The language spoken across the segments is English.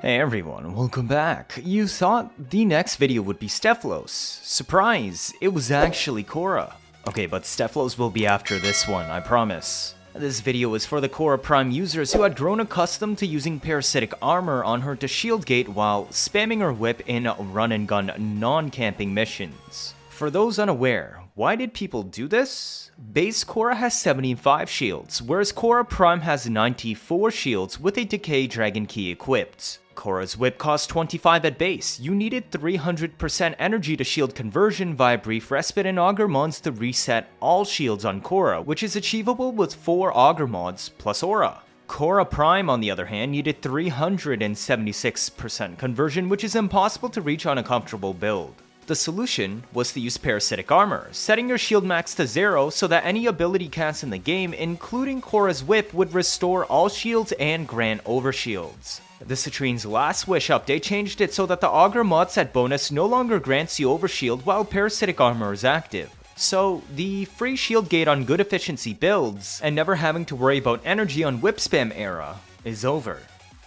Hey everyone, welcome back. You thought the next video would be Stephalos. Surprise, it was actually Khora. Okay, but Stephalos will be after this one, I promise. This video is for the Khora Prime users who had grown accustomed to using Parasitic armor on her to shield gate while spamming her whip in run and gun non-camping missions. For those unaware, why did people do this? Base Khora has 75 shields, whereas Khora Prime has 94 shields with a Decay Dragon Key equipped. Khora's whip cost 25 at base. You needed 300% energy to shield conversion via Brief Respite and Augur mods to reset all shields on Khora, which is achievable with 4 Augur mods plus Aura. Khora Prime, on the other hand, needed 376% conversion, which is impossible to reach on a comfortable build. The solution was to use Parasitic armor, setting your shield max to 0 so that any ability cast in the game, including Khora's whip, would restore all shields and grant overshields. The Citrine's Last Wish update changed it so that the Augur mod set bonus no longer grants you overshield while Parasitic armor is active. So, the free shield gate on good efficiency builds, and never having to worry about energy on whip spam era, is over.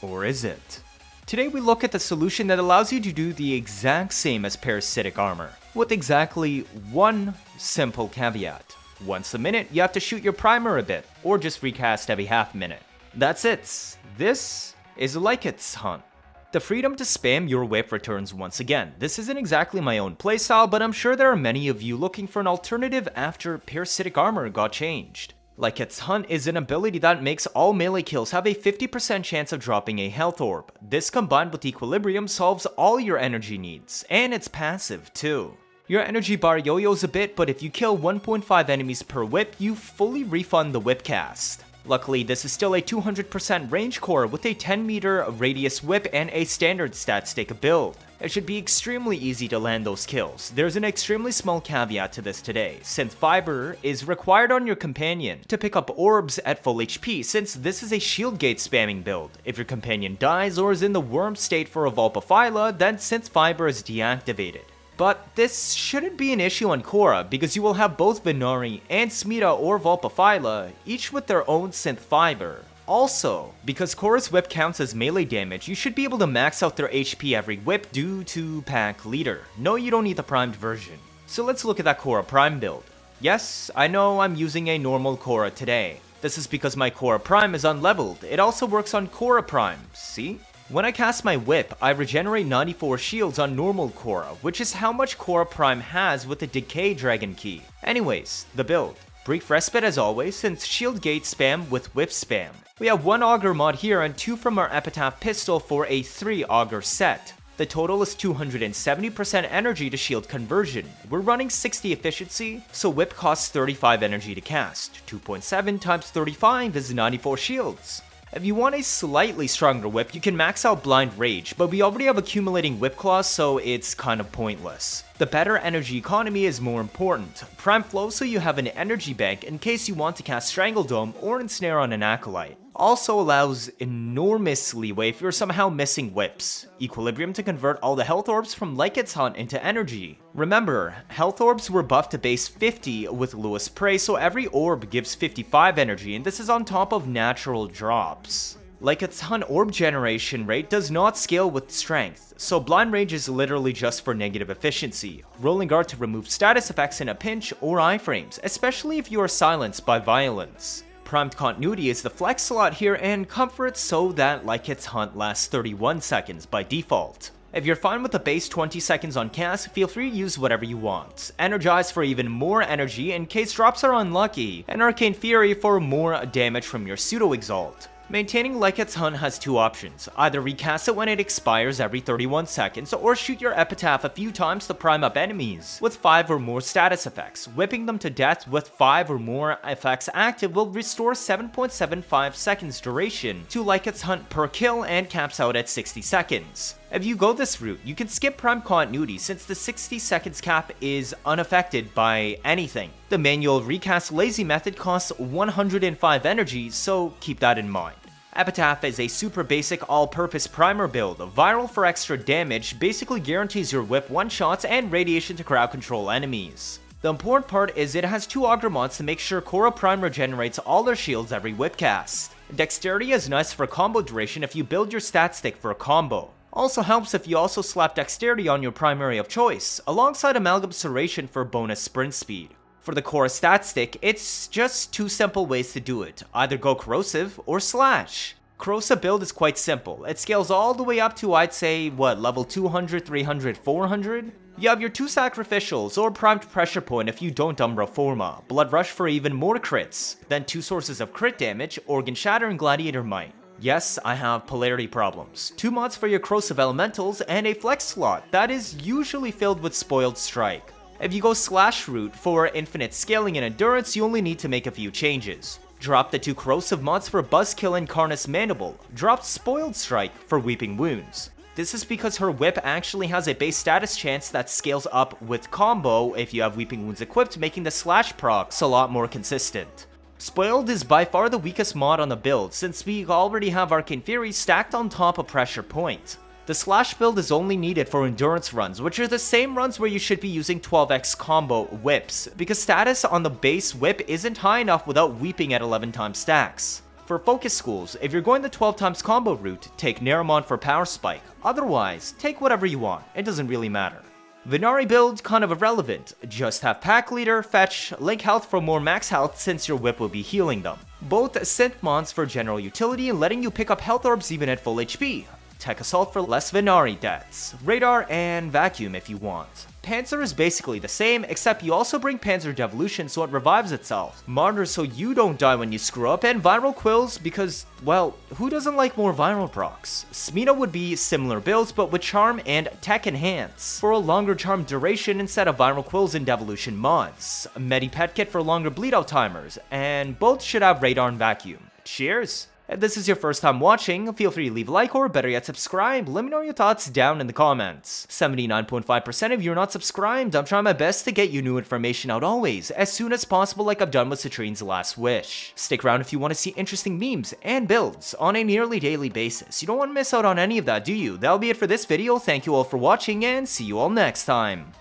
Or is it? Today we look at the solution that allows you to do the exact same as Parasitic armor, with exactly one simple caveat. Once a minute, you have to shoot your primer a bit, or just recast every half minute. That's it. This is Lycath's hunt. The freedom to spam your whip returns once again. This isn't exactly my own playstyle, but I'm sure there are many of you looking for an alternative after Parasitic armor got changed. Lycath's Hunt is an ability that makes all melee kills have a 50% chance of dropping a health orb. This combined with Equilibrium solves all your energy needs, and it's passive too. Your energy bar yo-yos a bit, but if you kill 1.5 enemies per whip, you fully refund the whip cast. Luckily, this is still a 200% range core with a 10 meter radius whip and a standard stat stick build. It should be extremely easy to land those kills. There's an extremely small caveat to this today. Synth Fiber is required on your companion to pick up orbs at full HP, since this is a shield gate spamming build. If your companion dies or is in the worm state for a Vulpaphyla, then Synth Fiber is deactivated. But this shouldn't be an issue on Khora, because you will have both Venari and Smeeta or Vulpaphyla, each with their own Synth Fiber. Also, because Khora's whip counts as melee damage, you should be able to max out their HP every whip due to pack leader. No, you don't need the primed version. So let's look at that Khora Prime build. Yes, I know I'm using a normal Khora today. This is because my Khora Prime is unleveled. It also works on Khora Prime, see? When I cast my whip, I regenerate 94 shields on normal Khora, which is how much Khora Prime has with the Decay Dragon Key. Anyways, the build. Brief Respite as always, since shield gate spam with whip spam. We have 1 Augur mod here and 2 from our Epitaph pistol for a 3 Augur set. The total is 270% energy to shield conversion. We're running 60 efficiency, so whip costs 35 energy to cast. 2.7 times 35 is 94 shields. If you want a slightly stronger whip, you can max out Blind Rage, but we already have accumulating whip claws, so it's kind of pointless. The better energy economy is more important. Prime Flow so you have an energy bank in case you want to cast Strangle Dome or Ensnare on an Acolyte. Also allows enormous leeway if you're somehow missing whips. Equilibrium to convert all the health orbs from Lycath's Hunt into energy. Remember, health orbs were buffed to base 50 with Lewis Prey, so every orb gives 55 energy, and this is on top of natural drops. Lycath's Hunt orb generation rate does not scale with strength, so Blind Rage is literally just for negative efficiency. Rolling Guard to remove status effects in a pinch or iframes, especially if you are silenced by violence. Primed Continuity is the flex slot here, and Comfort so that Lycath's Hunt lasts 31 seconds by default. If you're fine with the base 20 seconds on cast, feel free to use whatever you want. Energize for even more energy in case drops are unlucky, and Arcane Fury for more damage from your Pseudo Exalt. Maintaining Lycath's Hunt has 2 options, either recast it when it expires every 31 seconds, or shoot your Epitaph a few times to prime up enemies with 5 or more status effects. Whipping them to death with 5 or more effects active will restore 7.75 seconds duration to Lycath's Hunt per kill and caps out at 60 seconds. If you go this route, you can skip Prime Continuity since the 60 seconds cap is unaffected by anything. The manual recast lazy method costs 105 energy, so keep that in mind. Epitaph is a super basic all-purpose primer build. Viral for extra damage basically guarantees your whip one-shots and radiation to crowd control enemies. The important part is it has 2 Augur mods to make sure Khora Prime regenerates all their shields every whip cast. Dexterity is nice for combo duration if you build your stat stick for a combo. Also helps if you also slap Dexterity on your primary of choice, alongside Amalgam Serration for bonus sprint speed. For the Khora stat stick, it's just two simple ways to do it, either go Corrosive or Slash. Corrosive build is quite simple, it scales all the way up to I'd say, level 200, 300, 400? You have your 2 sacrificials or primed pressure point if you don't Umbra Forma, Blood Rush for even more crits, then 2 sources of crit damage, Organ Shatter and Gladiator Might. Yes, I have polarity problems, 2 mods for your Corrosive elementals, and a flex slot that is usually filled with Spoiled Strike. If you go Slash route for infinite scaling and endurance, you only need to make a few changes. Drop the 2 Corrosive mods for Buzzkill and Carnus Mandible, drop Spoiled Strike for Weeping Wounds. This is because her whip actually has a base status chance that scales up with combo if you have Weeping Wounds equipped, making the slash procs a lot more consistent. Spoiled is by far the weakest mod on the build, since we already have Arcane Fury stacked on top of Pressure Point. The slash build is only needed for endurance runs, which are the same runs where you should be using 12x combo whips, because status on the base whip isn't high enough without weeping at 11 times stacks. For focus schools, if you're going the 12 times combo route, take Neramon for power spike, otherwise, take whatever you want, it doesn't really matter. Venari Build, kind of irrelevant, just have Pack Leader, Fetch, Link Health for more max health since your whip will be healing them. Both Synth Mons for general utility and letting you pick up health orbs even at full HP. Tech Assault for less Venari deaths, Radar, and Vacuum if you want. Panzer is basically the same, except you also bring Panzer Devolution so it revives itself, Martyr so you don't die when you screw up, and Viral Quills because, well, who doesn't like more viral procs? Smeeta would be similar builds but with Charm and Tech Enhance for a longer charm duration instead of Viral Quills and Devolution mods, Medipet Kit for longer bleed out timers, and both should have Radar and Vacuum. Cheers! If this is your first time watching, feel free to leave a like or better yet subscribe, let me know your thoughts down in the comments. 79.5% of you are not subscribed, I'm trying my best to get you new information out always, as soon as possible like I've done with Citrine's Last Wish. Stick around if you want to see interesting memes and builds on a nearly daily basis, you don't want to miss out on any of that, do you? That'll be it for this video, thank you all for watching and see you all next time.